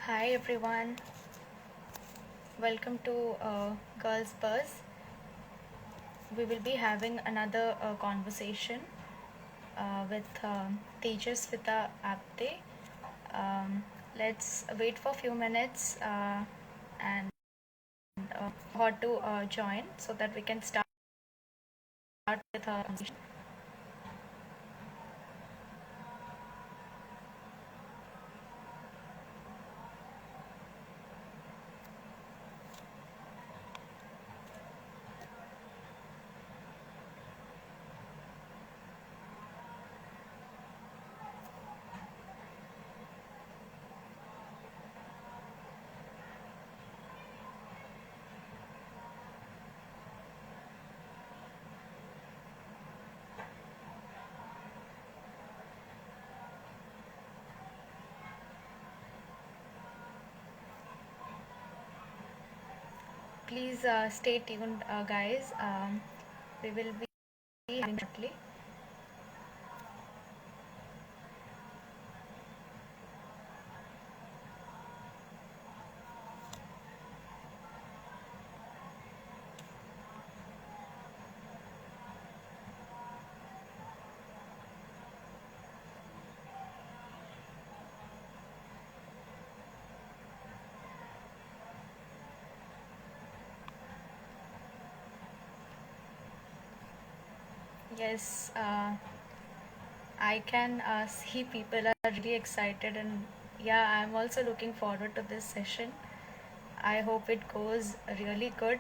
Hi everyone, welcome to Girls Buzz. We will be having another conversation with Tejasvita Apte. Let's wait for a few minutes and her to join so that we can start with her conversation. Please stay tuned, guys. We will be having shortly. Yes, I can see people are really excited, and yeah, I'm also looking forward to this session. I hope it goes really good.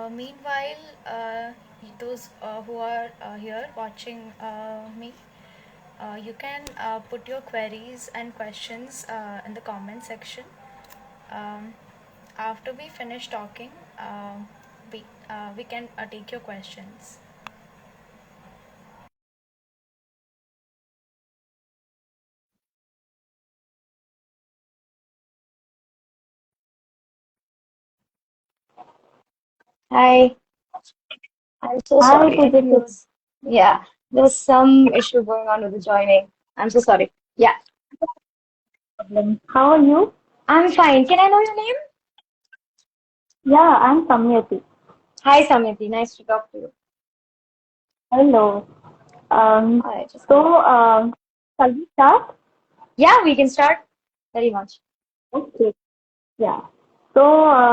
Meanwhile, those who are here watching me, you can put your queries and questions in the comment section. Um, After we finish talking, we can take your questions. Hi, I'm so Hi, sorry. I think Tejas. yeah, there's some issue going on with the joining. I'm so sorry. Yeah, How are you? I'm fine. Can I know your name? Yeah, I'm Samyati. Hi, Samiti. Nice to talk to you. Hello. Um, All right, just so, shall we start? yeah, we can start very much. Okay. Yeah. So,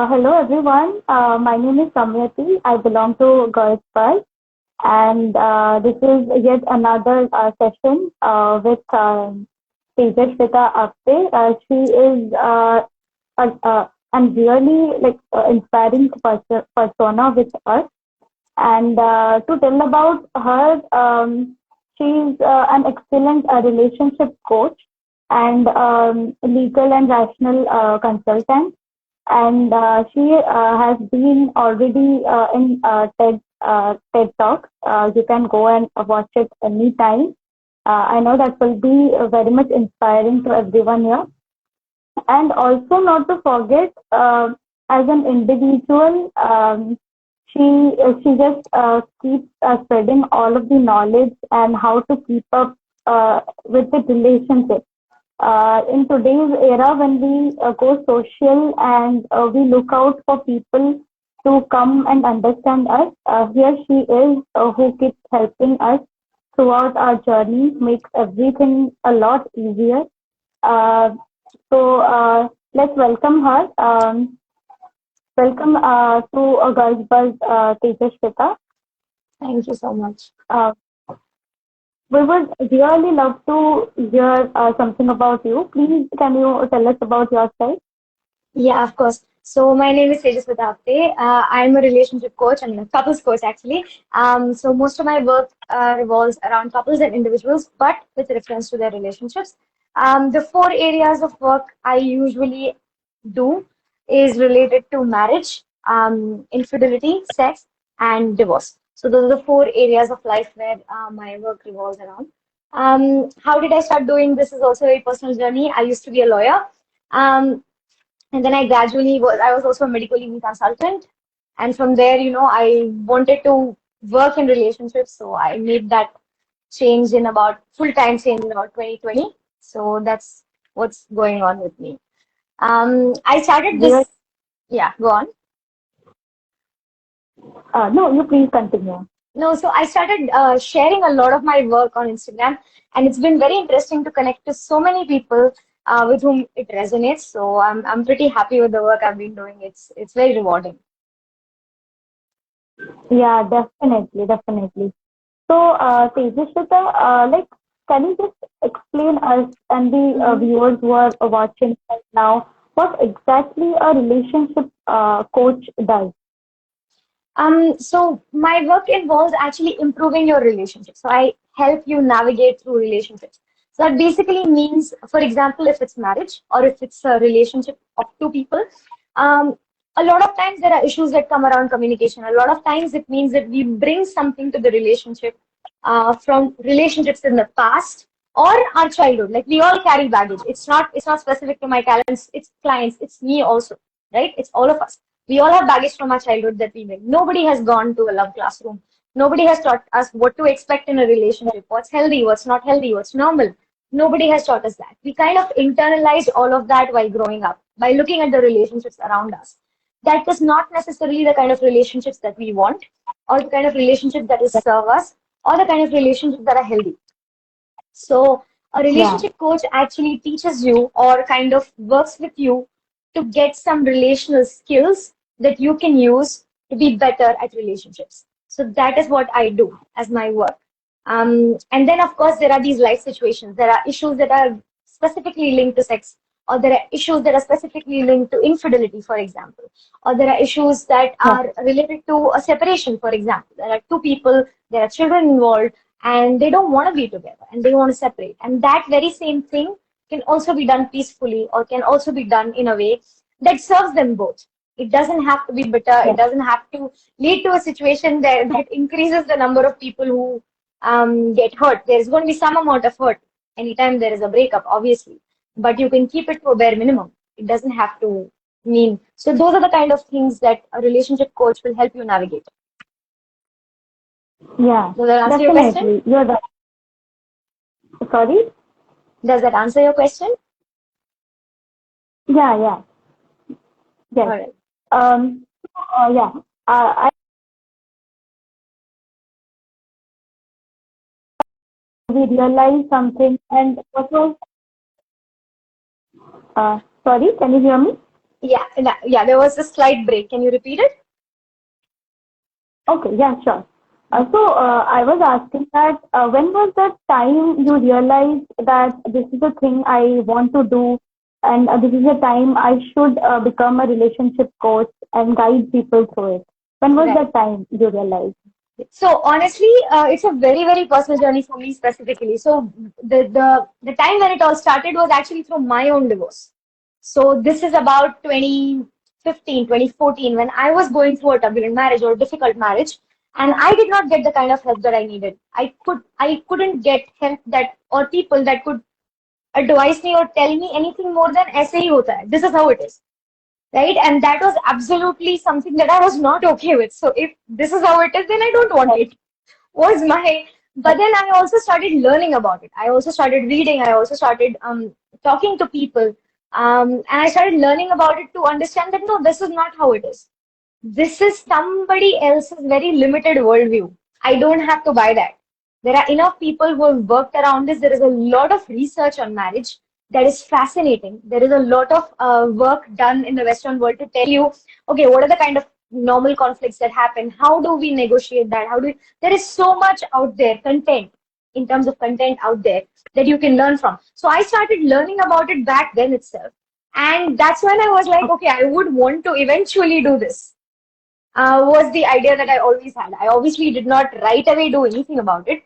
hello everyone. My name is Samyati. I belong to Girls First, and this is yet another session with Tejasvita Apte. She is and really like inspiring persona with us. And to tell about her, she's an excellent relationship coach and legal and rational consultant. And she has been already in TED Talks. You can go and watch it anytime. I know that will be very much inspiring to everyone here. And also not to forget, as an individual, she just keeps spreading all of the knowledge and how to keep up with the relationship. In today's era, when we go social and we look out for people to come and understand us, here she is who keeps helping us throughout our journey, makes everything a lot easier. Uh, let's welcome her. Welcome to a Girls Buzz, Tejas Shweta. Thank you so much. Uh, We would really love to hear something about you. Please, can you tell us about yourself? Yeah, of course. So my name is Tejasvita Apte. I'm a relationship coach and a couples coach actually. So most of my work revolves around couples and individuals, but with reference to their relationships. The four areas of work I usually do is related to marriage, infidelity, sex, and divorce. So those are the four areas of life where my work revolves around. How did I start doing this is also a personal journey. I used to be a lawyer. Um, and then I was also a medical legal consultant. And from there, I wanted to work in relationships. So I made that full-time change in about 2020. So that's what's going on with me. I started Dear, this, yeah, go on. no, you please continue. No, so I started sharing a lot of my work on Instagram, and it's been very interesting to connect to so many people with whom it resonates. So I'm pretty happy with the work I've been doing. It's very rewarding. Yeah, definitely, definitely. So, Tejasvita, can you just explain us and the Mm-hmm. viewers who are watching right now what exactly a relationship coach does? So my work involves actually improving your relationship. So I help you navigate through relationships. So that basically means, for example, if it's marriage or if it's a relationship of two people, um, a lot of times there are issues that come around communication. A lot of times it means that we bring something to the relationship from relationships in the past or our childhood. Like we all carry baggage. It's not specific to my talents. It's clients. It's me also, right? It's all of us. We all have baggage from our childhood that we bring. Nobody has gone to a love classroom. Nobody has taught us what to expect in a relationship, what's healthy, what's not healthy, what's normal. Nobody has taught us that. We kind of internalized all of that while growing up, by looking at the relationships around us. That is not necessarily the kind of relationships that we want, or the kind of relationships that will serve us, or the kind of relationships that are healthy. So a Yeah, relationship coach actually teaches you or kind of works with you to get some relational skills that you can use to be better at relationships. So that is what I do as my work. And then, of course, there are these life situations. There are issues that are specifically linked to sex, or there are issues that are specifically linked to infidelity, for example, or there are issues that yeah, are related to a separation, for example. There are two people, there are children involved, and they don't want to be together and they want to separate. And that very same thing can also be done peacefully or can also be done in a way that serves them both. It doesn't have to be bitter. It yeah, doesn't have to lead to a situation that increases the number of people who get hurt. There's going to be some amount of hurt anytime there is a breakup, obviously, but you can keep it to a bare minimum. It doesn't have to mean. So those are the kind of things that a relationship coach will help you navigate. yeah, Does that answer your question? definitely. You're right. Sorry? Does that answer your question? Yeah, yeah, All yes. right. Yeah. I we realized something, and what was sorry? Can you hear me? Yeah, yeah, there was a slight break. Can you repeat it? Okay, yeah, sure. Mm. I was asking that when was the time you realized that this is the thing I want to do, and this is the time I should become a relationship coach and guide people through it? When was the Right. time you realized? So honestly, it's a very, very personal journey for me specifically. So the time when it all started was actually through my own divorce. So this is about 2015, 2014, when I was going through a turbulent marriage or a difficult marriage, and I did not get the kind of help that I needed. I couldn't get help that or people that could advise me or tell me anything more than ऐसे ही होता है. This is how it is. Right? And that was absolutely something that I was not okay with. So if this is how it is, then I don't want it. Was my but then I also started learning about it. I also started reading. I also started talking to people, and I started learning about it to understand that no, this is not how it is. This is somebody else's very limited worldview. I don't have to buy that. There are enough people who have worked around this. There is a lot of research on marriage that is fascinating. There is a lot of work done in the Western world to tell you, okay, what are the kind of normal conflicts that happen? How do we negotiate that? How do we, there is so much out there, content. in terms of content out there that you can learn from. So I started learning about it back then itself. And that's when I was like, okay, I would want to eventually do this. Was the idea that I always had. I obviously did not right away do anything about it.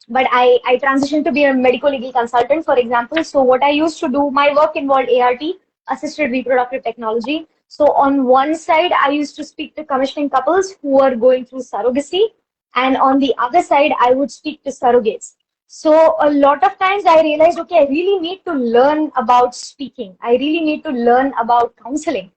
But I transitioned to be a medical legal consultant, for example. So what I used to do, my work involved ART, assisted reproductive technology. So on one side, I used to speak to commissioning couples who were going through surrogacy, and on the other side, I would speak to surrogates. So a lot of times I realized, okay, I really need to learn about speaking. I really need to learn about counseling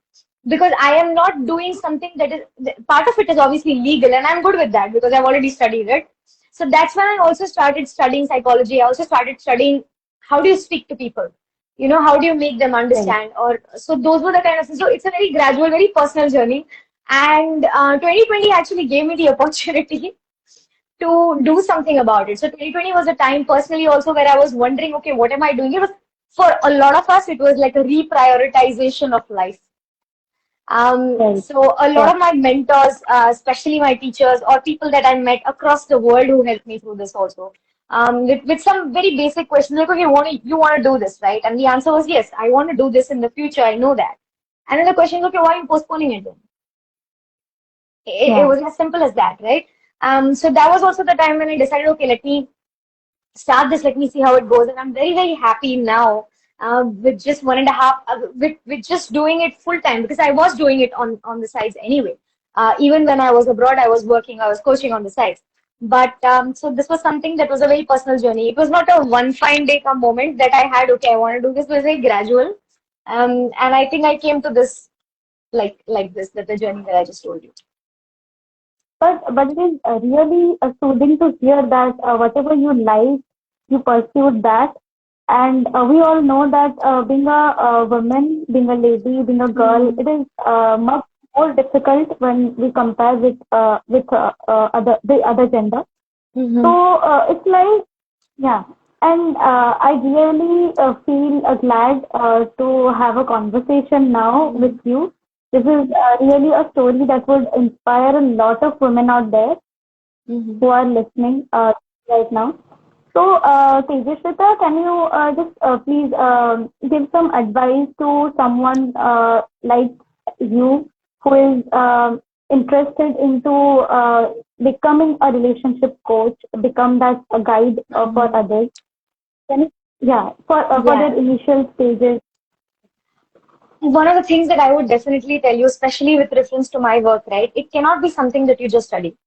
because I am not doing something that is part of it is obviously legal, and I'm good with that because I've already studied it. So that's when I also started studying psychology. I also started studying how do you speak to people, how do you make them Right. understand, or so those were the kind of things. So it's a very gradual, very personal journey, and 2020 actually gave me the opportunity to do something about it. So 2020 was a time personally also where I was wondering, okay, what am I doing? It was for a lot of us, it was like a reprioritization of life. Right. So a lot Yeah. of my mentors, especially my teachers or people that I met across the world who helped me through this also, with some very basic questions like, okay, you want to do this, right? And the answer was yes, I want to do this in the future. I know that. And then the question is, okay, why are you postponing it then? It Yeah. was as simple as that, right? So that was also the time when I decided, okay, let me start this, let me see how it goes. And I'm very, very happy now with just one and a half, with just doing it full time because I was doing it on the sides anyway. Even when I was abroad, I was working, I was coaching on the sides. But so this was something that was a very personal journey. It was not a one fine day come moment that I had, okay, I want to do this. It was very gradual. And I think I came to this like this, that the journey that I just told you. But it is really soothing to hear that whatever you like, you pursued that. And we all know that being a woman, being a lady, being a girl, Mm-hmm. it is much more difficult when we compare with other the other gender. Mm-hmm. So it's like, yeah. And I really feel glad to have a conversation now with you. This is really a story that would inspire a lot of women out there Mm-hmm. who are listening right now. So, Tejasvita, can you just please give some advice to someone like you who is interested into becoming a relationship coach, become that a guide for Mm-hmm. others? Can you, yeah, for Yeah. their initial stages. One of the things that I would definitely tell you, especially with reference to my work, right? It cannot be something that you just study,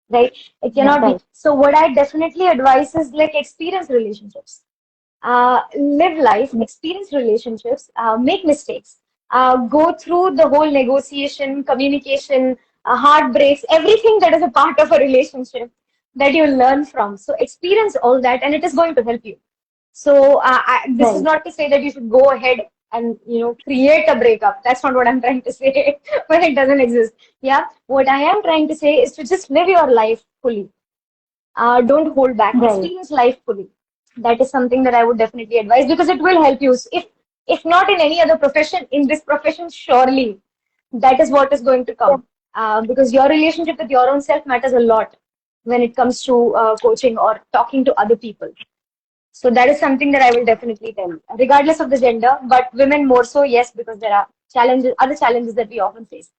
right? It cannot be. Right, So what I definitely advise is like experience relationships. Live life, experience relationships, make mistakes, go through the whole negotiation, communication, heartbreaks, everything that is a part of a relationship that you learn from. So experience all that, and it is going to help you. So this is right, not to say that you should go ahead and create a breakup. That's not what I'm trying to say when it doesn't exist. Yeah, what I am trying to say is to just live your life fully. Don't hold back. right, Experience life fully. That is something that I would definitely advise because it will help you. So if not in any other profession, in this profession, surely that is what is going to come. Because your relationship with your own self matters a lot when it comes to coaching or talking to other people. So that is something that I will definitely tell, regardless of the gender, but women more so, yes, because there are challenges, other challenges that we often face.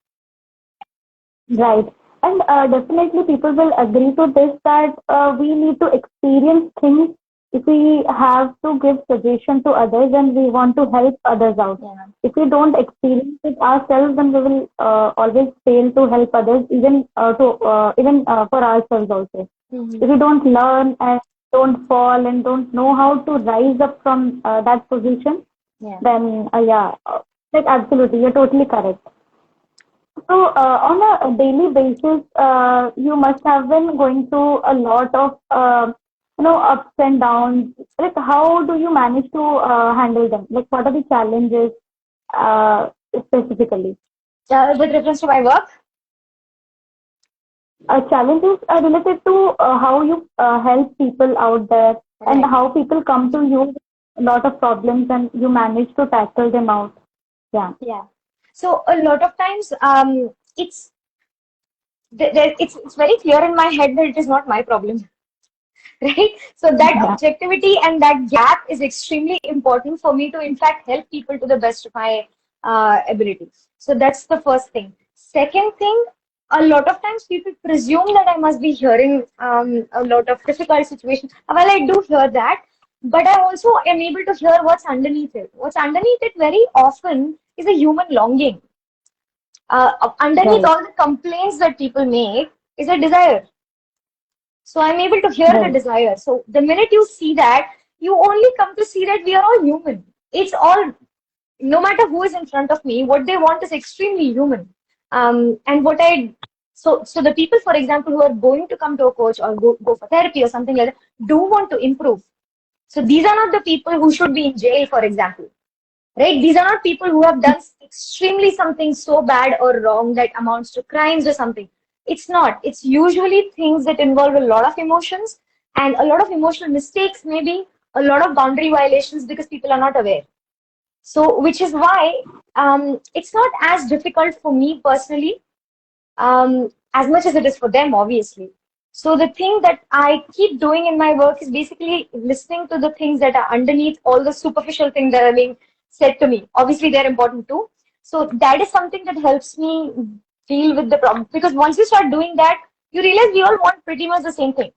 right. And definitely people will agree to this that we need to experience things if we have to give suggestion to others and we want to help others out. Yeah. If we don't experience it ourselves, then we will always fail to help others, even for ourselves also. Mm-hmm. If we don't learn and don't fall and don't know how to rise up from that position, Yeah. then yeah, like absolutely, you're totally correct. So, on a daily basis, you must have been going through a lot of, ups and downs. Like, how do you manage to handle them? Like, what are the challenges specifically? With reference to my work, Challenges are related to how you help people out there and right. how people come to you with a lot of problems and you manage to tackle them out. Yeah. Yeah. So a lot of times, it's it's very clear in my head that it is not my problem. right? So that Yeah. objectivity and that gap is extremely important for me to, in fact, help people to the best of my ability. So that's the first thing. Second thing, a lot of times people presume that I must be hearing a lot of difficult situations. Well, I do hear that, but I also am able to hear what's underneath it. What's underneath it very often is a human longing. Underneath Right. all the complaints that people make is a desire. So I'm able to hear the Right. desire. So the minute you see that, you only come to see that we are all human. It's all, no matter who is in front of me, what they want is extremely human. And what I so the people, for example, who are going to come to a coach or go for therapy or something like that, do want to improve. So these are not the people who should be in jail, for example, right? These are not people who have done extremely something so bad or wrong that amounts to crimes or something. It's not. It's usually things that involve a lot of emotions and a lot of emotional mistakes, maybe a lot of boundary violations because people are not aware. So, which is why it's not as difficult for me personally as much as it is for them, obviously. So the thing that I keep doing in my work is basically listening to the things that are underneath all the superficial things that are being said to me. Obviously, they're important too. So that is something that helps me deal with the problem. Because once you start doing that, you realize we all want pretty much the same thing.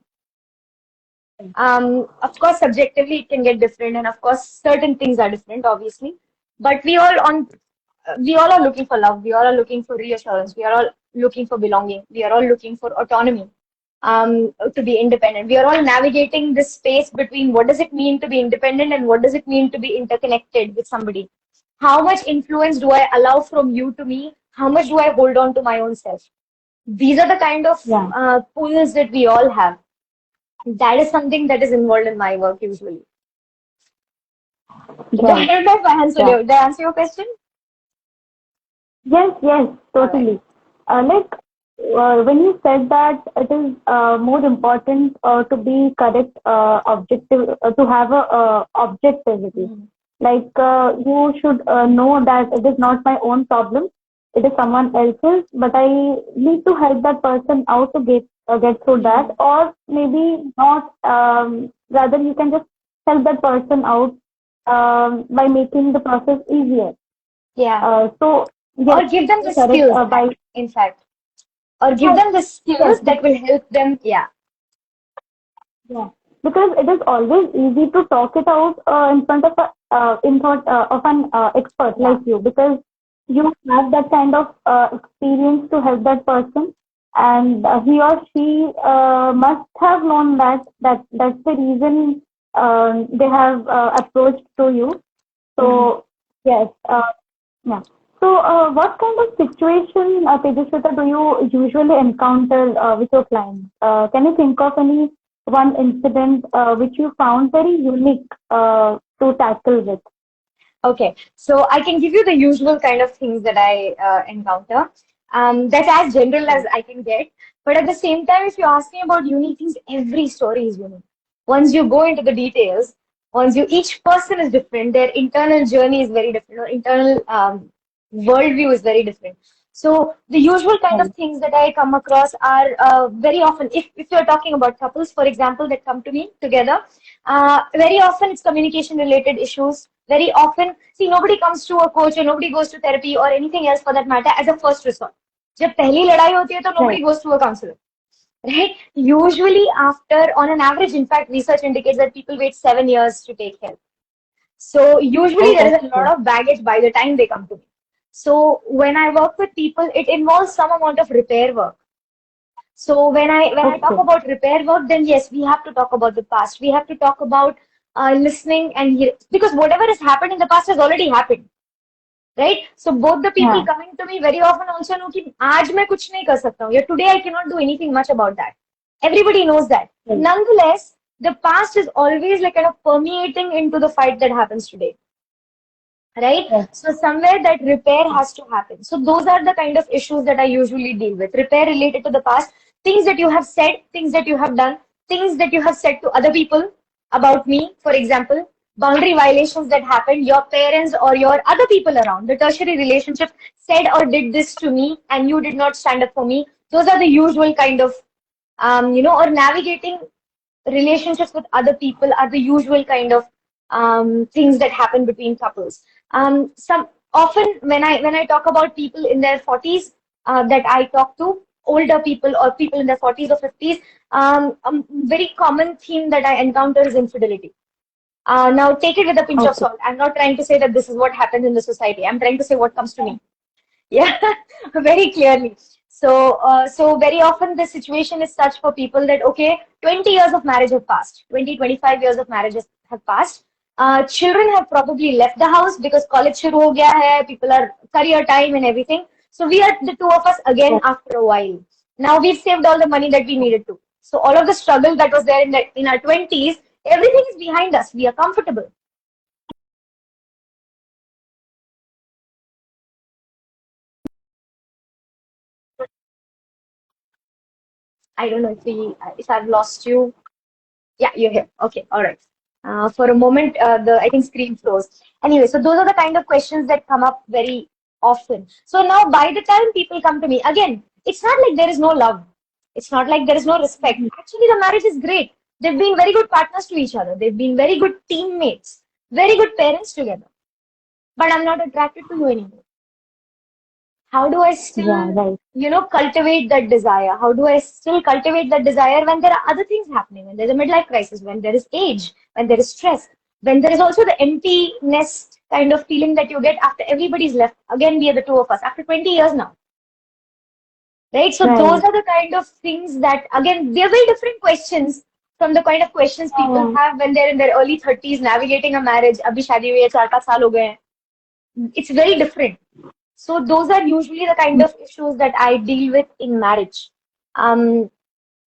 Of course, subjectively it can get different, and of course, certain things are different, obviously. But we all are looking for love. We all are looking for reassurance. We are all looking for belonging. We are all looking for autonomy, to be independent. We are all navigating this space between what does it mean to be independent and what does it mean to be interconnected with somebody. How much influence do I allow from you to me? How much do I hold on to my own self? These are the kind of Yeah. pulls that we all have. That is something that is involved in my work usually. I Right. don't know if I answered Yeah. did I answer your question? Yes, yes, All right. totally. Like when you said that it is more important to be correct, objective, to have a objectivity. Mhm. Like you should know that it is not my own problem, it is someone else's, but I need to help that person out to get through that, Mhm. or maybe not. Rather, you can just help that person out by making the process easier. Yeah. So yes, Or give them the correct. skills, By in fact. Or give yes, them the yes, skills that will help them. Yeah. yeah, because it is always easy to talk it out in front of in front of an expert like Yeah. you, because you have that kind of experience to help that person, and he or she must have known that's the reason they have approached to you. Mhm. So yes, yeah. So, what kind of situation, Tejasvita, do you usually encounter with your clients? Can you think of any one incident which you found very unique to tackle with? Okay, so I can give you the usual kind of things that I encounter. That's as general as I can get. But at the same time, if you ask me about unique things, every story is unique. Once you go into the details, each person is different. Their internal journey is very different. Or internal worldview is very different. So the usual kind of Right. things that I come across are very often, if you're talking about couples, for example, that come to me together, very often it's communication related issues. Very often, see, nobody comes to a coach or nobody goes to therapy or anything else for that matter as a first resort. जब पहली लड़ाई होती है तो Right. nobody goes to a counselor, right? Usually after, on an average, in fact, research indicates that people wait 7 years to take help. So usually there Oh, is a lot okay. of baggage by the time they come to me. So when I work with people, it involves some amount of repair work. So when I talk Okay. about repair work, then yes, we have to talk about the past. We have to talk about listening and because whatever has happened in the past has already happened, right? So both the people Yeah. coming to me very often also know कि आज मैं कुछ नहीं कर सकता हूँ. Yeah, today I cannot do anything much about that. Everybody knows that. Right. Nonetheless, the past is always like kind of permeating into the fight that happens today, right? Yes. So somewhere that repair has to happen. So those are the kind of issues that I usually deal with. Repair related to the past, things that you have said, things that you have done, things that you have said to other people about me, for example, boundary violations that happened, your parents or your other people around, the tertiary relationship said or did this to me and you did not stand up for me. Those are the usual kind of, or navigating relationships with other people are the usual kind of things that happen between couples. Some often when I talk about people in their 40s that I talk to, older people or people in their 40s or 50s, a very common theme that I encounter is infidelity. Now, take it with a pinch of Okay. salt. I'm not trying to say that this is what happens in the society. I'm trying to say what comes to me. Yeah, very clearly. So very often the situation is such for people that, okay, 20 years of marriage have passed, 25 years of marriages have passed. Children have probably left the house because college shuru ho gaya hai, people are career time and everything. So we are the two of us again Yes. after a while. Now we've saved all the money that we needed to. So all of the struggle that was there in our 20s, everything is behind us. We are comfortable. I don't know if I've lost you. Yeah, you're here. Okay, all right. For a moment, the I think screen froze. Anyway, so those are the kind of questions that come up very often. So now, by the time people come to me, again, it's not like there is no love. It's not like there is no respect. Actually, the marriage is great. They've been very good partners to each other. They've been very good teammates, very good parents together. But I'm not attracted to you anymore. How do I Yeah, still, right. cultivate that desire? How do I still cultivate that desire when there are other things happening, when there's a midlife crisis, when there is age, when there is stress, when there is also the empty nest kind of feeling that you get after everybody's left? Again, we are the two of us after 20 years now, right? So those Right. are the kind of things that, again, they're very different questions from the kind of questions people Yeah. have when they're in their early 30s navigating a marriage. Abhi shadi hui hai, 4-5 saal ho gaye hain. It's very different. So those are usually the kind of issues that I deal with in marriage. Um,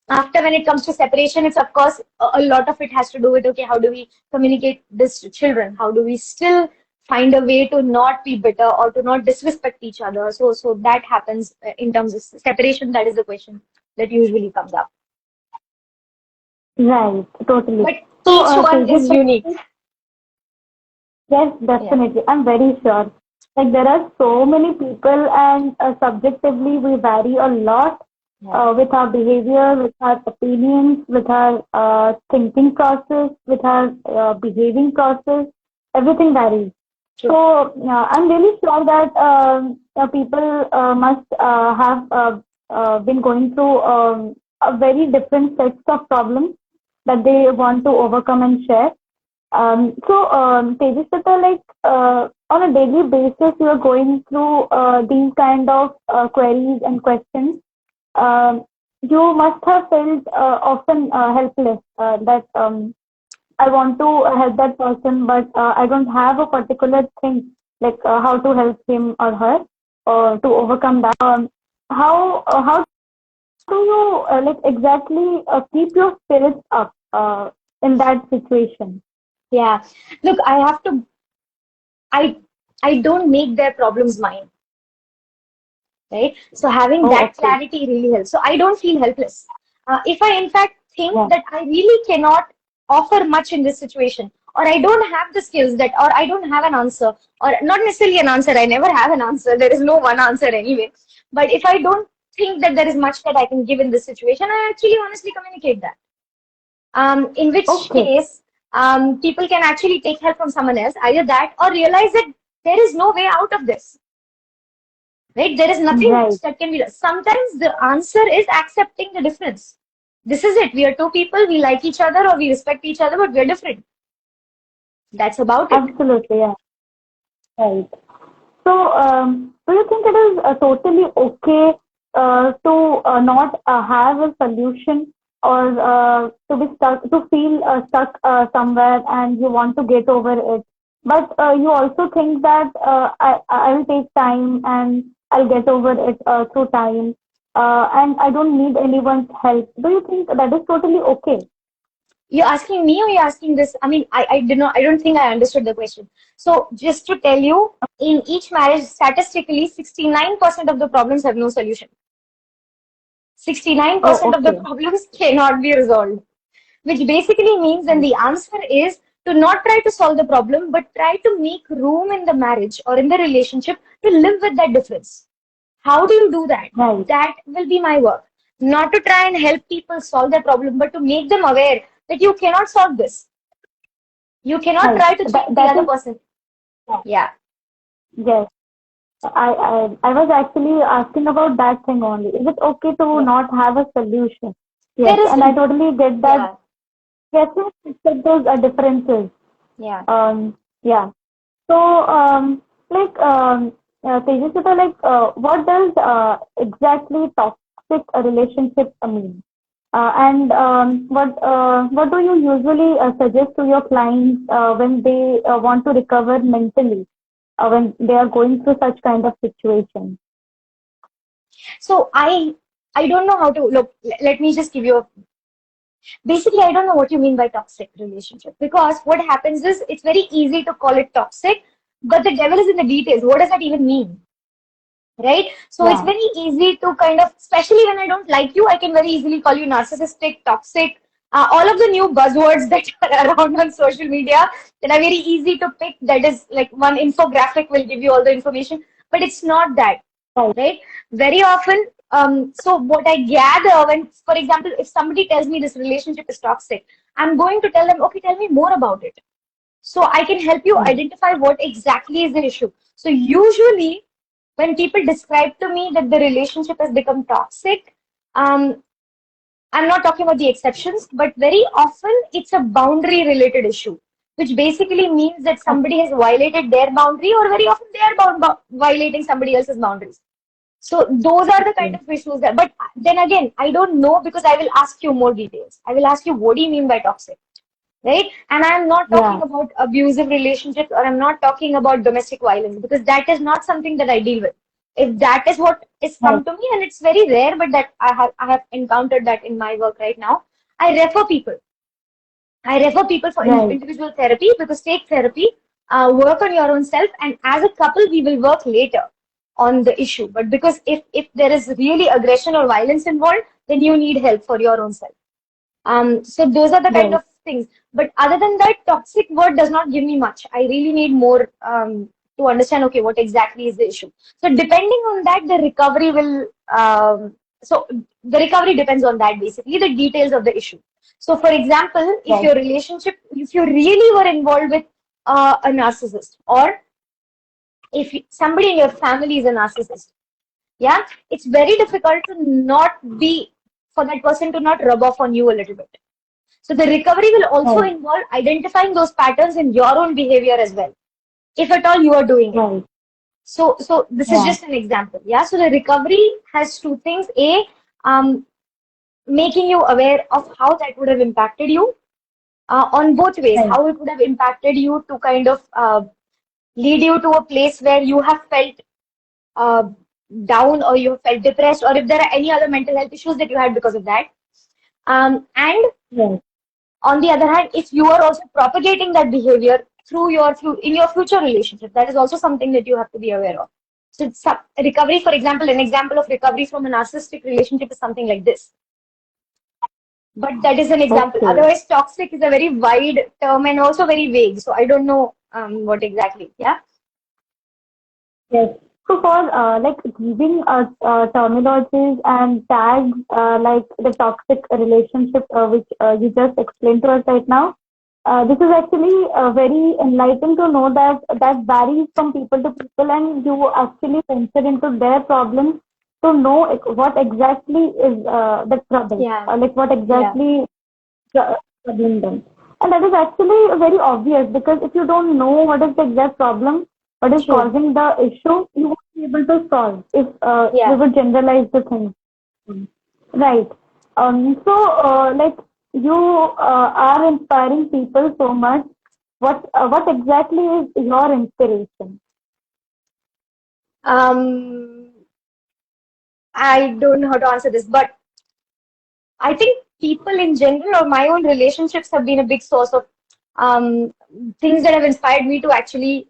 After when it comes to separation, it's of course a lot of it has to do with, okay, how do we communicate this to children? How do we still find a way to not be bitter or to not disrespect each other? So that happens in terms of separation. That is the question that usually comes up. Right. Totally. But So, each one is Tejas, unique. yes, Yeah. definitely. I'm very sure. Like there are so many people, and subjectively we vary a lot Yeah. with our behavior, with our opinions, with our thinking process, with our behaving process. Everything varies. True. So I'm really sure that people must have been going through a very different sets of problems that they want to overcome and share. Tejasvita, like on a daily basis, you are going through these kind of queries and questions. Um, you must have felt often helpless that I want to help that person, but I don't have a particular thing like how to help him or her or to overcome that. How do you like exactly keep your spirits up in that situation? Yeah. Look, I I don't make their problems mine, right? So having Oh, that okay. clarity really helps. So I don't feel helpless. If I in fact think Yeah. that I really cannot offer much in this situation, or I don't have the skills that, or I don't have an answer, or not necessarily an answer, I never have an answer. There is no one answer anyway. But if I don't think that there is much that I can give in this situation, I actually honestly communicate that. In which Okay. case, people can actually take help from someone else, either that or realize that there is no way out of this. Right? There is nothing Right. much that can be done. Sometimes the answer is accepting the difference. This is it. We are two people, we like each other or we respect each other, but we're different. That's about it. Absolutely. Yeah. Right. So, do you think it is totally okay to not have a solution or to be stuck, to feel stuck somewhere and you want to get over it? But you also think that I'll take time and I'll get over it through time and I don't need anyone's help. Do you think that is totally okay? You're asking me or you're asking this? I mean, I don't think I understood the question. So just to tell you, in each marriage, statistically, 69% of the problems have no solution. Oh, 69% of the okay. problems cannot be resolved, which basically means then the answer is to not try to solve the problem, but try to make room in the marriage or in the relationship to live with that difference. How do you do that? Right. That will be my work. Not to try and help people solve their problem, but to make them aware that you cannot solve this. You cannot Right. try to change the That other is, person. Yeah. yes. I was actually asking about that thing only. Is it okay to Yeah. not have a solution? Yes, There and I isn't. totally get that. Yeah. Yes, yes, accept those differences. Yeah. Yeah. So, Tejasvita, what does exactly toxic relationship mean? And what do you usually suggest to your clients when they want to recover mentally when they are going through such kind of situation? So I don't know how to look. Let me just give you a basically, I don't know what you mean by toxic relationship because what happens is it's very easy to call it toxic, but the devil is in the details. What does that even mean? Right? So it's Yeah, very easy to kind of, especially when I don't like you, I can very easily call you narcissistic, toxic, all of the new buzzwords that are around on social media that are very easy to pick. That is like one infographic will give you all the information, but it's not that, right, right? Very often, so what I gather when, for example, if somebody tells me this relationship is toxic, I'm going to tell them, okay, tell me more about it. So I can help you right, identify what exactly is the issue. So usually, when people describe to me that the relationship has become toxic, um, I'm not talking about the exceptions, but very often it's a boundary related issue, which basically means that somebody has violated their boundary, or very often they are violating somebody else's boundaries. So those are the kind okay. of issues that, but then again, I don't know because I will ask you more details. I will ask you, what do you mean by toxic? Right? And I'm not talking Yeah, about abusive relationships or I'm not talking about domestic violence because that is not something that I deal with. If that is what is right, come to me, and it's very rare, but that I have encountered that in my work right now, I refer people. I refer people for right, individual therapy because take therapy, work on your own self, and as a couple, we will work later on the issue. But because if there is really aggression or violence involved, then you need help for your own self. So those are the kind right, of things. But other than that, toxic word does not give me much. I really need more to understand, okay, what exactly is the issue. So depending on that, the recovery will, so the recovery depends on that basically, the details of the issue. So for example, if right, your relationship, if you really were involved with a narcissist, or if somebody in your family is a narcissist, yeah, it's very difficult to not be, for that person to not rub off on you a little bit. So the recovery will also right, involve identifying those patterns in your own behavior as well, if at all you are doing it. right. So this is Yeah, just an example. Yeah. So the recovery has two things. A, making you aware of how that would have impacted you on both ways. right, How it would have impacted you to kind of lead you to a place where you have felt uh, down or you have felt depressed, or if there are any other mental health issues that you had because of that. And right. on the other hand, if you are also propagating that behavior through your in your future relationship, that is also something that you have to be aware of. So it's recovery, for example, an example of recovery from a narcissistic relationship is something like this. But that is an example. Okay. Otherwise, toxic is a very wide term and also very vague. So I don't know what exactly. Yeah. Yes. So for giving us terminologies and tags like the toxic relationship which you just explained to us right now, this is actually very enlightening to know that that varies from people to people, and you actually enter into their problems to know what exactly is the trouble, Yeah. like what Yeah. exactly troubling them. And that is actually very obvious because if you don't know what is the exact problem, what is True. causing the issue, you won't be able to solve if we Yeah. would generalize the thing. Right. Like you are inspiring people so much. What exactly is your inspiration? Um, I don't know how to answer this, but I think people in general or my own relationships have been a big source of um, things that have inspired me to actually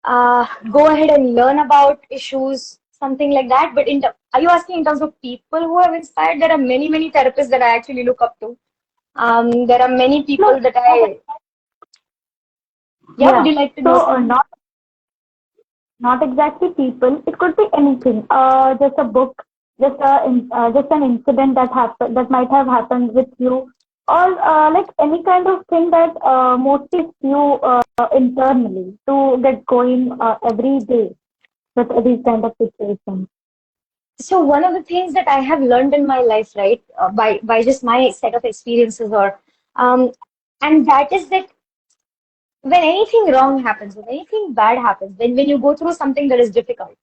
go ahead and learn about issues, something like that. But are you asking in terms of people who have inspired? There are many, many therapists that I actually look up to. There are many No, people that not, yeah, would yeah. you like to know So some? not exactly people. It could be anything. Just a book, just an incident that happened that might have happened with you, or like any kind of thing that motivates you internally to get going every day with these kind of situations? So one of the things that I have learned in my life, right, by just my set of experiences, or um, and that is that when anything wrong happens, when anything bad happens, when you go through something that is difficult,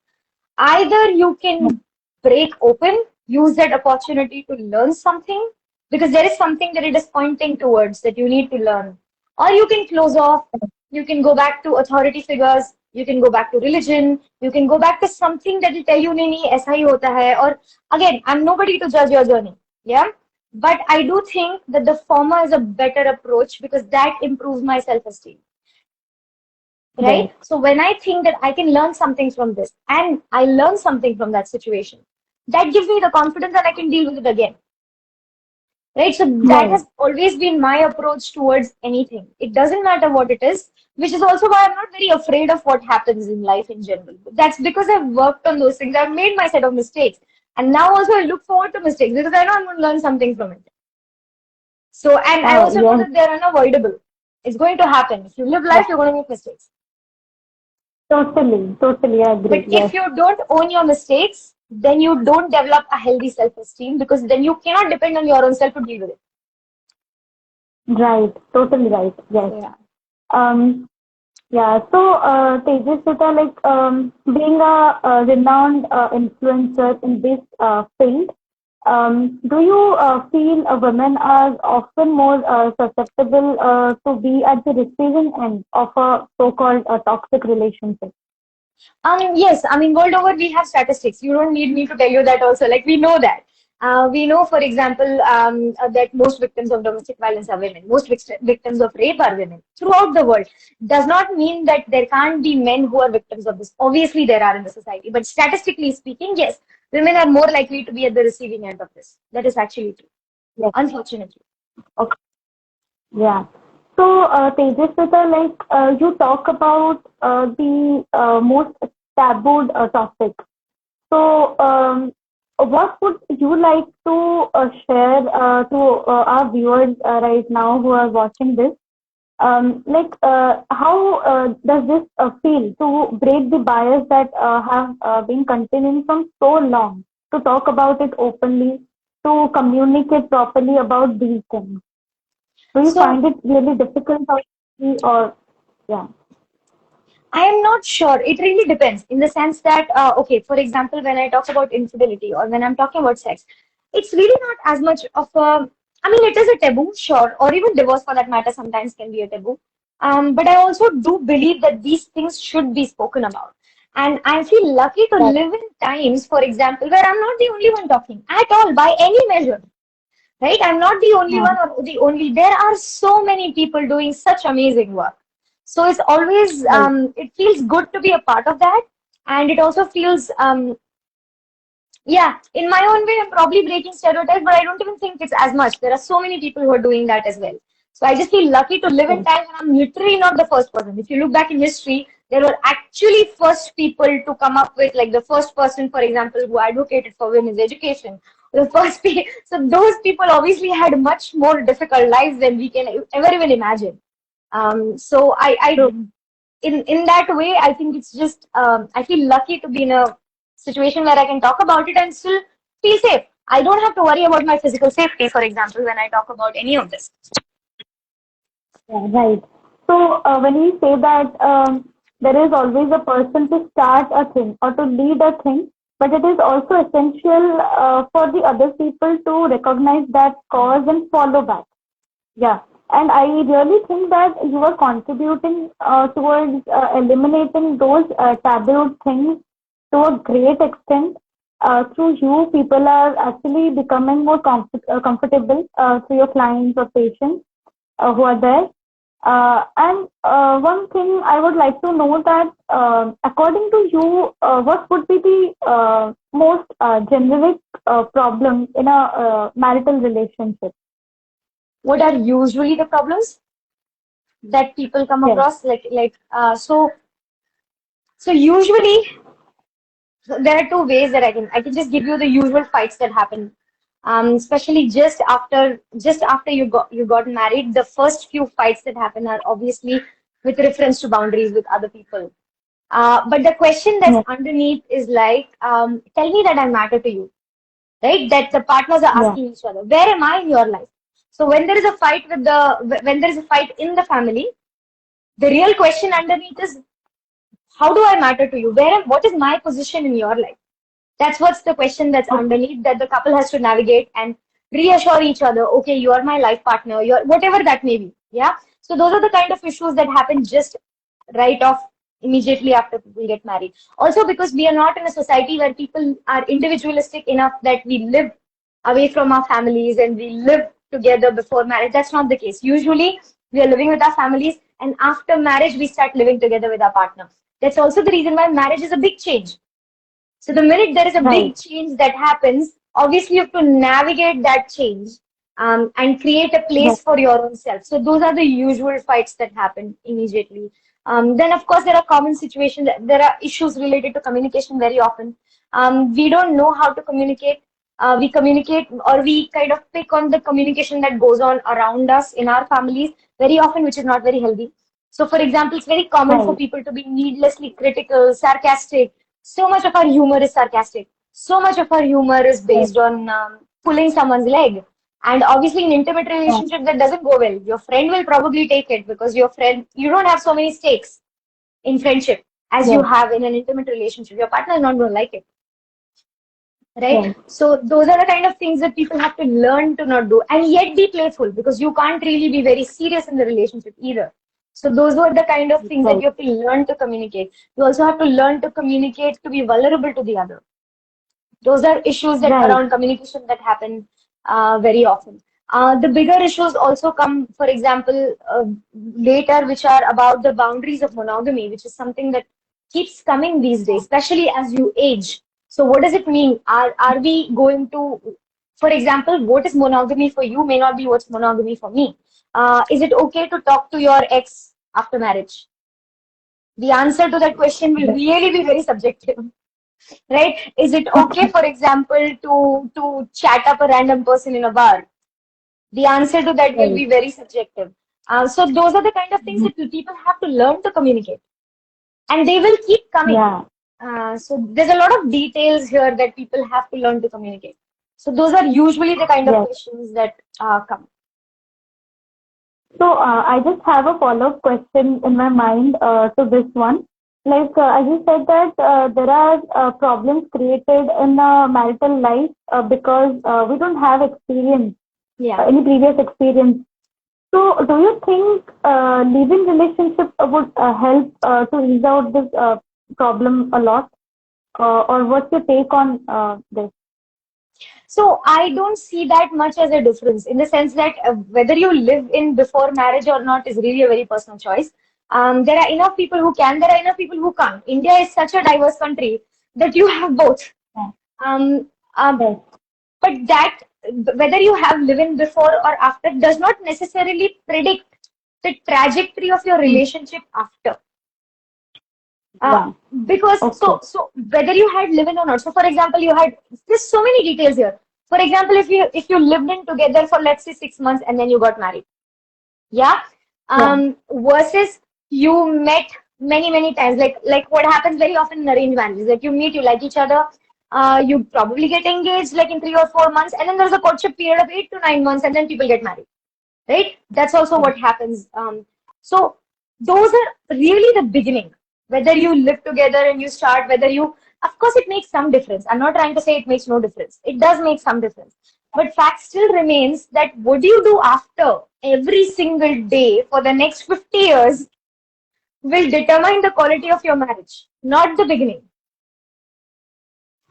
either you can break open, use that opportunity to learn something, because there is something that it is pointing towards that you need to learn, or you can close off, you can go back to authority figures, you can go back to religion, you can go back to something that will tell you, nahi, nahi, aisa hi hota hai, or again, I'm nobody to judge your journey. Yeah. But I do think that the former is a better approach because that improves my self-esteem. Right? Yes. So when I think that I can learn something from this and I learn something from that situation, that gives me the confidence that I can deal with it again. Right? So that Right. has always been my approach towards anything. It doesn't matter what it is, which is also why I'm not very afraid of what happens in life in general. That's because I've worked on those things. I've made my set of mistakes. And now also I look forward to mistakes because I know I'm going to learn something from it. So, and I also know Yes. that they're unavoidable. It's going to happen. If you live Yeah. life, you're going to make mistakes. Totally. Totally agree. But Yes. if you don't own your mistakes, then you don't develop a healthy self-esteem because then you cannot depend on your own self to deal with it. Right. Totally right. Yes. So yeah. Um, yeah. So, Tejasvita, like being a renowned influencer in this field, do you feel women are often more susceptible to be at the receiving end of a so-called toxic relationship? Yes, I mean, world over, we have statistics. You don't need me to tell you that also. Like, we know that. We know, for example, that most victims of domestic violence are women. Most victims of rape are women throughout the world. Does not mean that there can't be men who are victims of this. Obviously, there are in the society. But statistically speaking, yes, women are more likely to be at the receiving end of this. That is actually true, Yes. unfortunately. Okay. Yeah. So, Tejasvita, like you talk about the most tabooed topic. So, what would you like to share to our viewers right now who are watching this? Like, how does this feel to break the bias that have been continuing from so long, to talk about it openly, to communicate properly about these things? Do you So find it really difficult or yeah? I am not sure. It really depends in the sense that, okay, for example, when I talk about infidelity or when I'm talking about sex, it's really not as much of a, I mean, it is a taboo, sure, or even divorce for that matter sometimes can be a taboo. But I also do believe that these things should be spoken about. And I feel lucky to Right. live in times, for example, where I'm not the only one talking at all by any measure. Right? I'm not the only Yeah. one or the only. There are so many people doing such amazing work. So it's always, Right. it feels good to be a part of that. And it also feels, yeah, in my own way, I'm probably breaking stereotypes, but I don't even think it's as much. There are so many people who are doing that as well. So I just feel lucky to live in Right. time, and I'm literally not the first person. If you look back in history, there were actually first people to come up with, like the first person, for example, who advocated for women's education. The first people, so those people obviously had much more difficult lives than we can ever even imagine. So True. in that way, I think it's just I feel lucky to be in a situation where I can talk about it and still feel safe. I don't have to worry about my physical safety, for example, when I talk about any of this. Yeah, right. So when we say that there is always a person to start a thing or to lead a thing, but it is also essential for the other people to recognize that cause and follow back. Yeah. And I really think that you are contributing towards eliminating those taboo things to a great extent. Through you, people are actually becoming more comfortable through your clients or patients who are there. And one thing I would like to know that, according to you, what would be the most generic problem in a marital relationship? What are usually the problems that people come Yes. across? So usually there are two ways that I can just give you the usual fights that happen. Especially just after you got married. The first few fights that happen are obviously with reference to boundaries with other people. But the question that's Yes. underneath is like, tell me that I matter to you, right? That the partners are Yeah. asking each other, where am I in your life? So when there is a fight when there is a fight in the family, the real question underneath is, how do I matter to you? What is my position in your life? That's what's the question that's Okay. underneath that the couple has to navigate and reassure each other. Okay, you are my life partner. You're whatever that may be. Yeah. So those are the kind of issues that happen just right off immediately after people get married. Also, because we are not in a society where people are individualistic enough that we live away from our families and we live together before marriage. That's not the case. Usually, we are living with our families, and after marriage, we start living together with our partner. That's also the reason why marriage is a big change. So the minute there is a Right. big change that happens, obviously you have to navigate that change, and create a Right. place for your own self. So those are the usual fights that happen immediately. Then of course there are common situations. There are issues related to communication very often. We don't know how to communicate. We communicate, or we kind of pick on the communication that goes on around us in our families very often, which is not very healthy. So, for example, it's very common for Right. people to be needlessly critical, sarcastic. So much of our humor is sarcastic. So much of our humor is Right. based on pulling someone's leg. And obviously, in intimate Right. relationship, that doesn't go well. Your friend will probably take it because your friend, you don't have so many stakes in friendship as you Yes. have in an intimate relationship. Your partner is not going to like it, right? Right. So those are the kind of things that people have to learn to not do, and yet be playful, because you can't really be very serious in the relationship either. So those were the kind of things that Right. you have to learn to communicate. You also have to learn to communicate, to be vulnerable to the other. Those are issues that Right. around communication that happen very often. The bigger issues also come, for example, later, which are about the boundaries of monogamy, which is something that keeps coming these days, especially as you age. So, what does it mean? Are we going to, for example, what is monogamy for you may not be what's monogamy for me. Is it okay to talk to your ex after marriage? The answer to that question will really be very subjective, right? Is it okay, for example, to chat up a random person in a bar? The answer to that will Right. be very subjective. So those are the kind of things that people have to learn to communicate, and they will keep coming. Yeah. So there's a lot of details here that people have to learn to communicate. So those are usually the kind of Yes. questions that come. So I just have a follow-up question in my mind to this one. Like as you said that there are problems created in marital life because we don't have experience, Yeah. any previous experience. So do you think living relationship would help to ease out this problem a lot? Or what's your take on this? So I don't see that much as a difference, in the sense that whether you live in before marriage or not is really a very personal choice. There are enough people who can, there are enough people who can't. India is such a diverse country that you have both. Yeah. Um, um, Yes. but that, whether you have lived before or after, does not necessarily predict the trajectory of your Mm. relationship after. Uh, Yeah. because Okay. so whether you had lived in or not. So for example, you had, there's so many details here. For example, if you lived in together for, let's say, 6 months and then you got married, yeah, Yeah. versus you met many times, like what happens very often in arranged marriages, like you meet, you like each other, you probably get engaged like in 3 or 4 months, and then there's a courtship period of 8 to 9 months, and then people get married, right? That's also what happens. So those are really the beginning. Whether you live together and you start, whether you, of course, it makes some difference. I'm not trying to say it makes no difference. It does make some difference. But fact still remains that what do you do after every single day for the next 50 years will determine the quality of your marriage, not the beginning.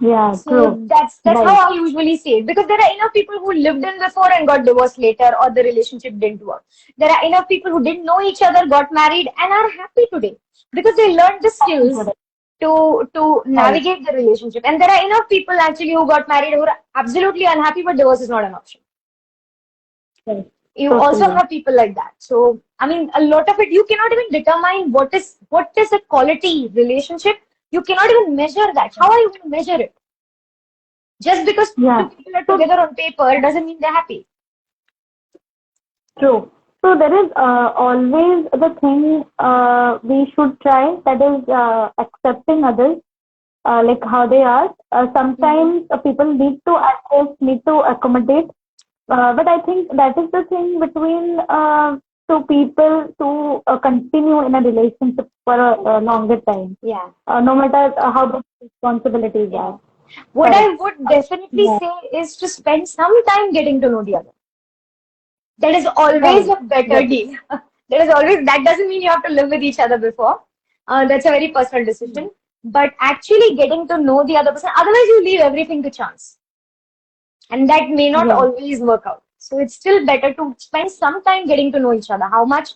Yeah. So True. that's how Right. I usually see it, because there are enough people who lived in before and got divorced later, or the relationship didn't work. There are enough people who didn't know each other, got married, and are happy today because they learned the skills to Right. navigate the relationship. And there are enough people actually who got married who are absolutely unhappy, but divorce is not an option. Right. You also Totally. have people like that. So I mean, a lot of it you cannot even determine what is a quality relationship. You cannot even measure that. How are you going to measure it? Just because Yeah. two people are So together on paper doesn't mean they're happy. true. So there is always the thing we should try, that is accepting others like how they are. Mm-hmm. Sometimes people need to adjust, need to accommodate. But I think that is the thing between two people to continue in a relationship for a longer time, Yeah. no matter how big responsibilities Yeah. are. What I Correct. would definitely Yeah. say is to spend some time getting to know the other. That is always Right. a better Right. deal. There is always, that doesn't mean you have to live with each other before. That's a very personal decision. But actually getting to know the other person, otherwise you leave everything to chance. And that may not Yeah. always work out. So it's still better to spend some time getting to know each other. How much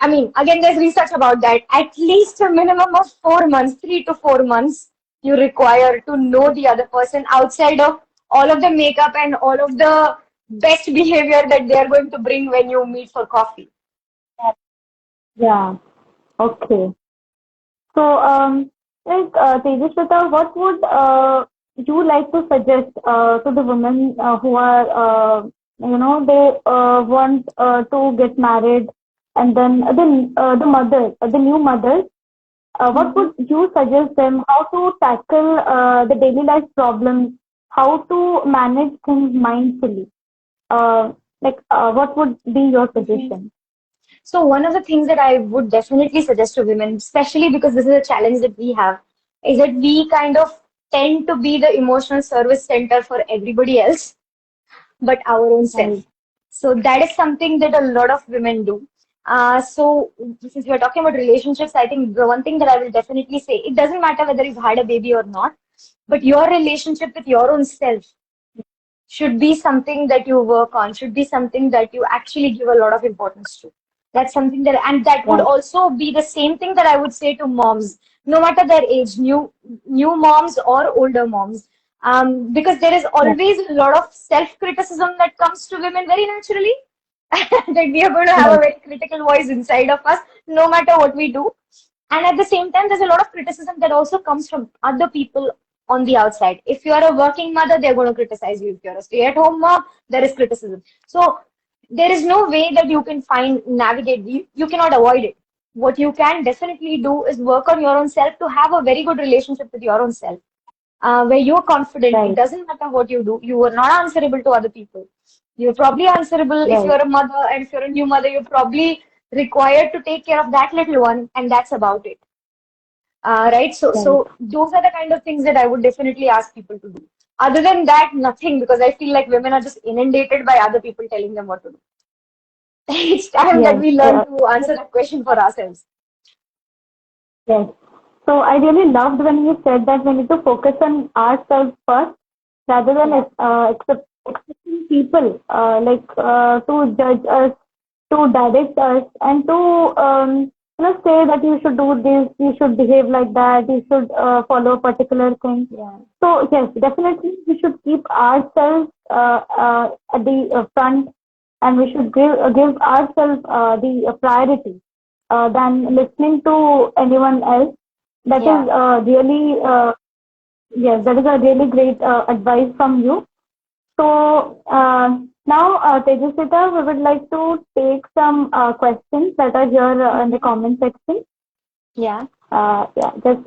I mean, again, there's research about that. At least a minimum of 4 months, 3 to 4 months, you require to know the other person outside of all of the makeup and all of the best behavior that they are going to bring when you meet for coffee. Yeah. Okay. So, like, Tejasvita, what would you like to suggest to the women who are, they want to get married, and then the new mothers, what Mhm. would you suggest them how to tackle the daily life problems, how to manage things mindfully? What would be your Mhm. suggestion? So one of the things that I would definitely suggest to women, especially because this is a challenge that we have, is that we kind of tend to be the emotional service center for everybody else but our own Right. self. So that is something that a lot of women do. So since we are talking about relationships, I think the one thing that I will definitely say, it doesn't matter whether you've had a baby or not, but your relationship with your own self should be something that you work on, should be something that you actually give a lot of importance to. That's something that, and that would Right. also be the same thing that I would say to moms, no matter their age, new moms or older moms, because there is Right. always a lot of self-criticism that comes to women very naturally. That we are going to have a Right. very critical voice inside of us, no matter what we do. And at the same time, there's a lot of criticism that also comes from other people on the outside. If you are a working mother, they're going to criticize you. If you're a stay-at-home mom, there is criticism. So there is no way that you can navigate. You cannot avoid it. What you can definitely do is work on your own self to have a very good relationship with your own self, where you're confident. It Right. doesn't matter what you do. You are not answerable to other people. You're probably answerable if Right. you're a mother, and if you're a new mother, you're probably required to take care of that little one, and that's about it. Right? So, Right. so those are the kind of things that I would definitely ask people to do. Other than that, nothing, because I feel like women are just inundated by other people telling them what to do. It's time that Yes. we learn to answer that question for ourselves. Yes. So I really loved when you said that we need to focus on ourselves first rather than Yeah, accepting people to judge us, to direct us, and to say that you should do this, you should behave like that, you should follow a particular thing. yeah, So yes, definitely we should keep ourselves at the front, and we should give ourselves the priority than listening to anyone else. That is yeah. really yes, that is a really great advice from you. So now, Tejasvita, we would like to take some questions that are here in the Mhm. comment section. Yeah. Yeah, just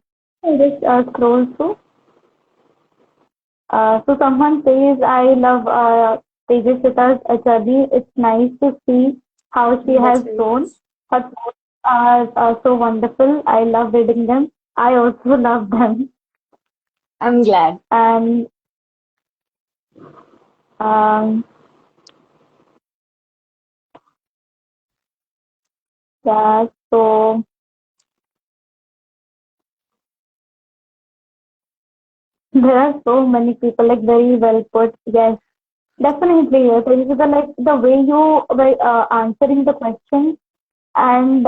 scroll through. So someone says, I love Tejasvita's journey. It's nice to see how she That's has very grown. nice. Her thoughts are so wonderful. I love reading them. I also love them. I'm glad. And um, yeah, so there are so many people, like very well put. Yes, definitely. Yes, it is like the way you were answering the question, and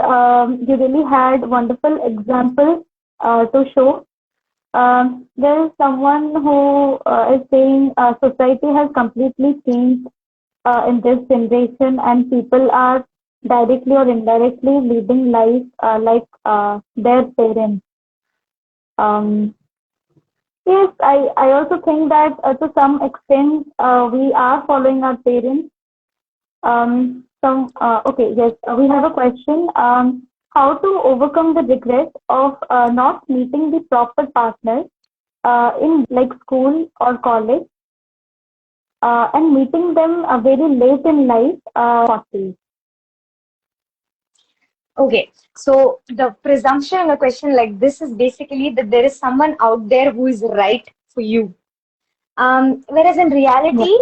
you really had wonderful examples to show. There is someone who is saying society has completely changed in this generation, and people are directly or indirectly leading life like their parents. Um, Yes, I also think that to some extent we are following our parents. Okay, yes, we have a question. How to overcome the regret of not meeting the proper partner in like school or college and meeting them very late in life, 40s. Okay, so the presumption in a question like this is basically that there is someone out there who is right for you. Whereas in Yeah, reality,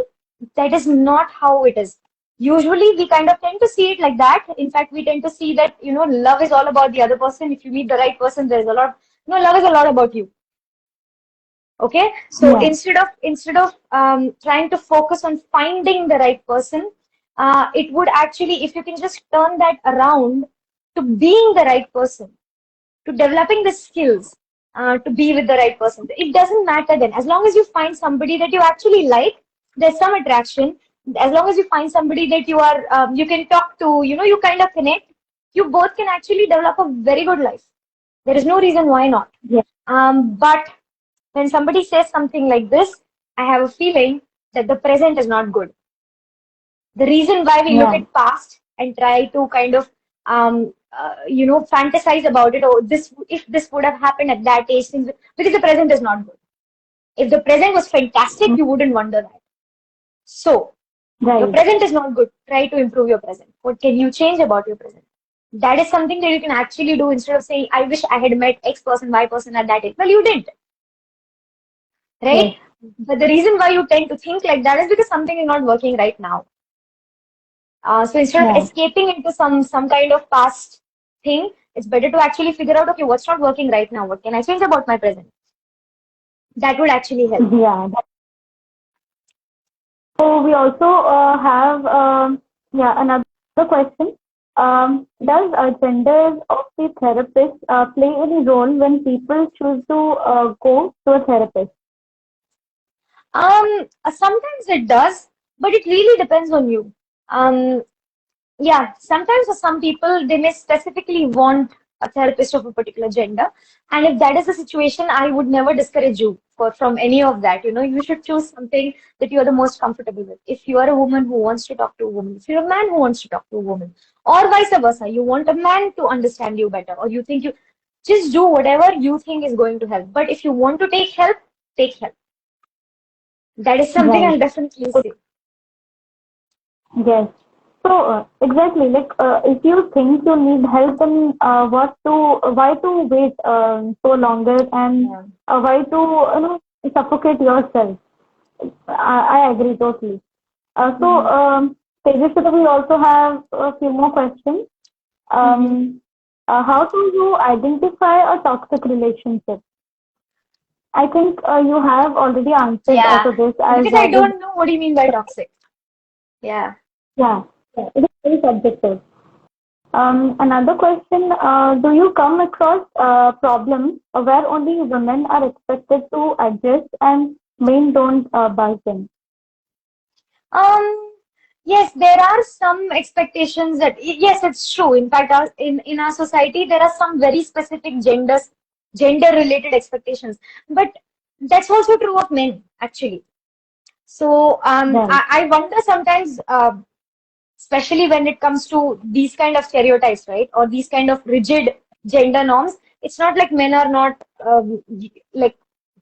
that is not how it is. Usually, we kind of tend to see it like that. In fact, we tend to see that, love is all about the other person. If you meet the right person, there's a lot, love is a lot about you. Okay, so yeah, instead of trying to focus on finding the right person, it would actually, if you can just turn that around to being the right person, to developing the skills to be with the right person. It doesn't matter then. As long as you find somebody that you actually like, there's some attraction. As long as you find somebody that you can talk to, you kind of connect, you both can actually develop a very good life. There is no reason why not. yeah, But when somebody says something like this, I have a feeling that the present is not good. The reason why we look yeah, at past and try to kind of fantasize about it, or this if this would have happened at that age, because the present is not good. If the present was fantastic, mm, you wouldn't wonder that. So your right, present is not good. Try to improve your present. What can you change about your present? That is something that you can actually do instead of saying, I wish I had met X person, Y person at that age. Well, you didn't, right? yes, But the reason why you tend to think like that is because something is not working right now. So instead of yeah, escaping into some kind of past thing, it's better to actually figure out, okay, what's not working right now? What can I change about my present? That would actually help. yeah. So we also have yeah, another question. Does gender of the therapist play any role when people choose to go to a therapist? Sometimes it does, but it really depends on you. Um, Yeah, sometimes for some people, they may specifically want a therapist of a particular gender. And if that is the situation, I would never discourage you from any of that. You should choose something that you are the most comfortable with. If you are a woman who wants to talk to a woman, if you're a man who wants to talk to a woman, or vice versa, you want a man to understand you better, or you think you just do whatever you think is going to help. But if you want to take help, take help. That is something Right. I'll definitely say. Yes. So exactly, like if you think you need help, then why to wait so longer and Yeah. why to suffocate yourself? I agree totally. So Mhm. Tejasvita, we also have a few more questions. Mhm. How do you identify a toxic relationship? I think you have already answered Yeah, to this as because I we don't know what do you mean by toxic. Yeah. yeah, yeah, it is very subjective. Another question, do you come across problems where only women are expected to adjust and men don't budge in? Um, yes, there are some expectations that, yes, it's true. In fact, in our society, there are some very specific gender related expectations. But that's also true of men, actually. So Right, I wonder sometimes, especially when it comes to these kind of stereotypes, right? Or these kind of rigid gender norms. It's not like men are not like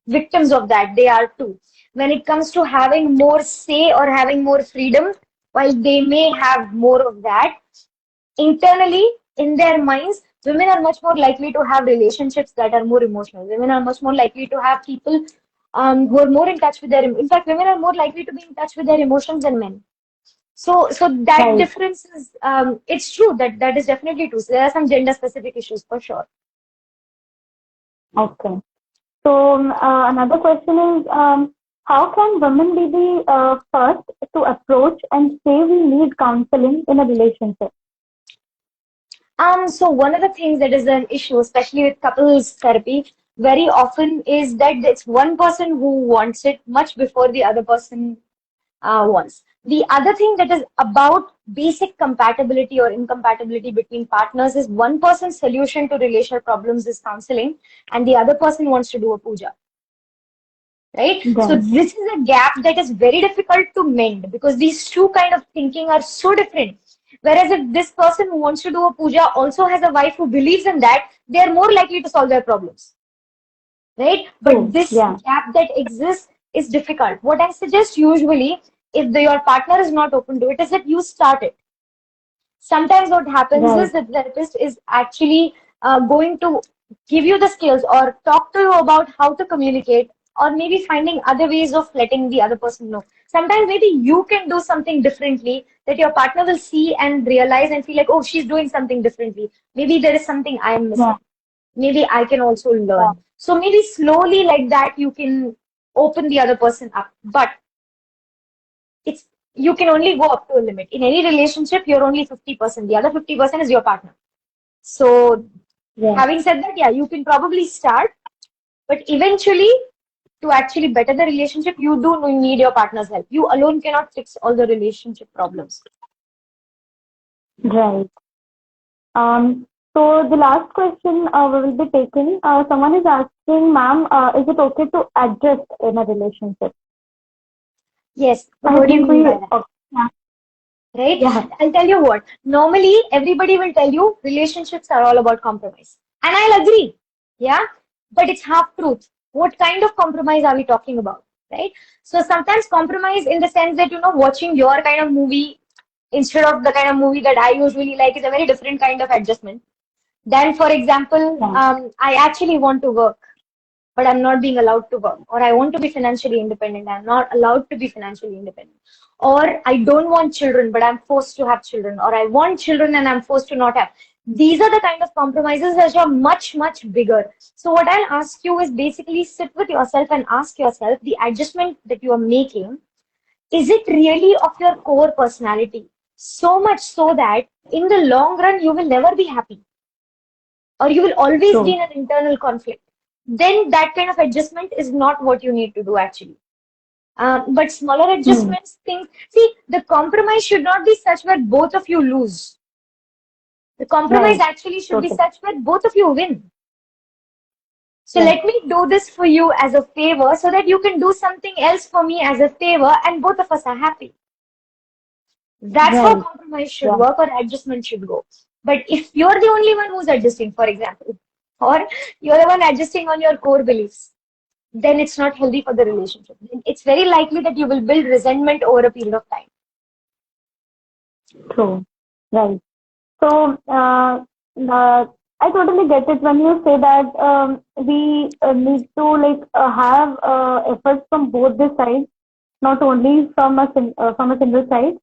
victims of that. They are too. When it comes to having more say or having more freedom, while they may have more of that, internally in their minds, women are much more likely to have relationships that are more emotional. Women are much more likely to have people who are more in touch with their. In fact, women are more likely to be in touch with their emotions than men. So that right. difference is, it's true that that is definitely true. So there are some gender specific issues for sure. Okay. So another question is, how can women be the first to approach and say we need counseling in a relationship? So one of the things that is an issue, especially with couples therapy, very often is that it's one person who wants it much before the other person wants. The other thing that is about basic compatibility or incompatibility between partners is one person's solution to relational problems is counseling, and the other person wants to do a puja. right? So Right. this is a gap that is very difficult to mend because these two kind of thinking are so different. Whereas if this person who wants to do a puja also has a wife who believes in that, they are more likely to solve their problems, right? But True. this Yeah. gap that exists is difficult. What I suggest usually, if your partner is not open to it, is that you start it. Sometimes what happens Right. is the therapist is actually going to give you the skills or talk to you about how to communicate, or maybe finding other ways of letting the other person know. Sometimes maybe you can do something differently that your partner will see and realize and feel like, oh, she's doing something differently. Maybe there is something I am Yeah. missing. Maybe I can also Yeah. learn. So maybe slowly like that you can open the other person up. But it's you can only go up to a limit. In any relationship, you're only 50%. The other 50% is your partner. So Yeah. having said that, yeah, you can probably start, but eventually to actually better the relationship, you do need your partner's help. You alone cannot fix all the relationship problems. Right. So the last question we will be taking. Someone is asking, ma'am, is it okay to adjust in a relationship? Yes, but I what do you think mean by we. that? Okay. Yeah. Right? Yeah. I'll tell you what. Normally, everybody will tell you relationships are all about compromise. And I'll agree. Yeah. But it's half truth. What kind of compromise are we talking about? Right? So sometimes compromise in the sense that, watching your kind of movie instead of the kind of movie that I usually like is a very different kind of adjustment. Then, for example, Yeah. I actually want to work, but I'm not being allowed to work, or I want to be financially independent, I'm not allowed to be financially independent, or I don't want children, but I'm forced to have children, or I want children and I'm forced to not have. These are the kind of compromises that are much, much bigger. So, what I'll ask you is basically sit with yourself and ask yourself the adjustment that you are making, is it really of your core personality? So much so that in the long run, you will never be happy or you will always be True. in an internal conflict, then that kind of adjustment is not what you need to do actually. But smaller Hmm. adjustments, things, see, the compromise should not be such where both of you lose. The compromise Right. actually should be Totally. such where both of you win. So Yeah. let me do this for you as a favor so that you can do something else for me as a favor and both of us are happy. That's how Right. compromise should Yeah. work or adjustment should go. But if you're the only one who's adjusting, for example, or you're the one adjusting on your core beliefs, then it's not healthy for the relationship. It's very likely that you will build resentment over a period of time. True. Right. So, I totally get it when you say that we need to have efforts from both the sides, not only from a single side.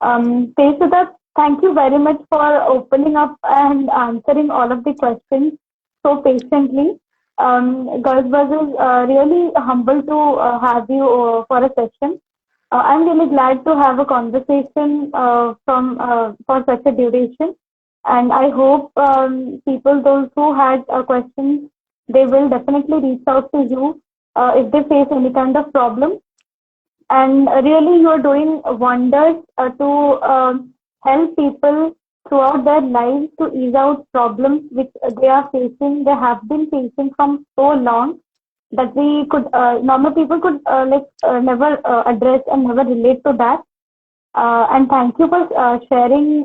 Tejasvita, thank you very much for opening up and answering all of the questions so patiently. Girls was really humble to have you for a session. I'm really glad to have a conversation from for such a duration, and I hope people, those who had questions, they will definitely reach out to you if they face any kind of problem. And really, you're doing wonders to help people throughout their lives to ease out problems which they are facing, they have been facing from so long that we could normal people could never address and never relate to that. And thank you for sharing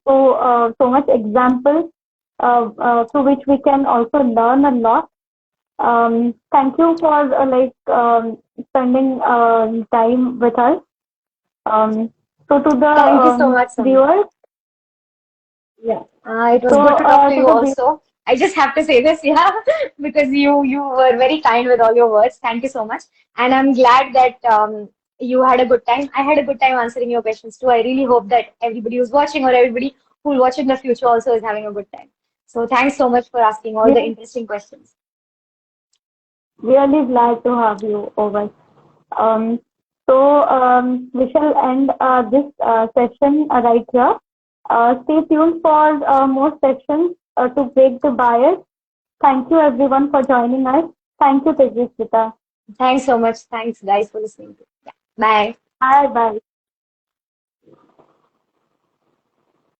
so much examples through which we can also learn a lot. Thank you for spending time with us. So to the Thank you so much, Samir. viewers, Yeah, it was so good to talk to to you the viewers, also. I just have to say this, yeah, because you were very kind with all your words. Thank you so much, and I'm glad that you had a good time. I had a good time answering your questions too. I really hope that everybody who's watching or everybody who will watch in the future also is having a good time. So thanks so much for asking all we the are interesting questions. really glad to have you over. Um, so we shall end this session right here. Stay tuned for more sessions to break the bias. Thank you everyone for joining us. Thank you, Tejasvita. Thanks so much. Thanks, guys, for listening. Yeah. Bye. Bye bye.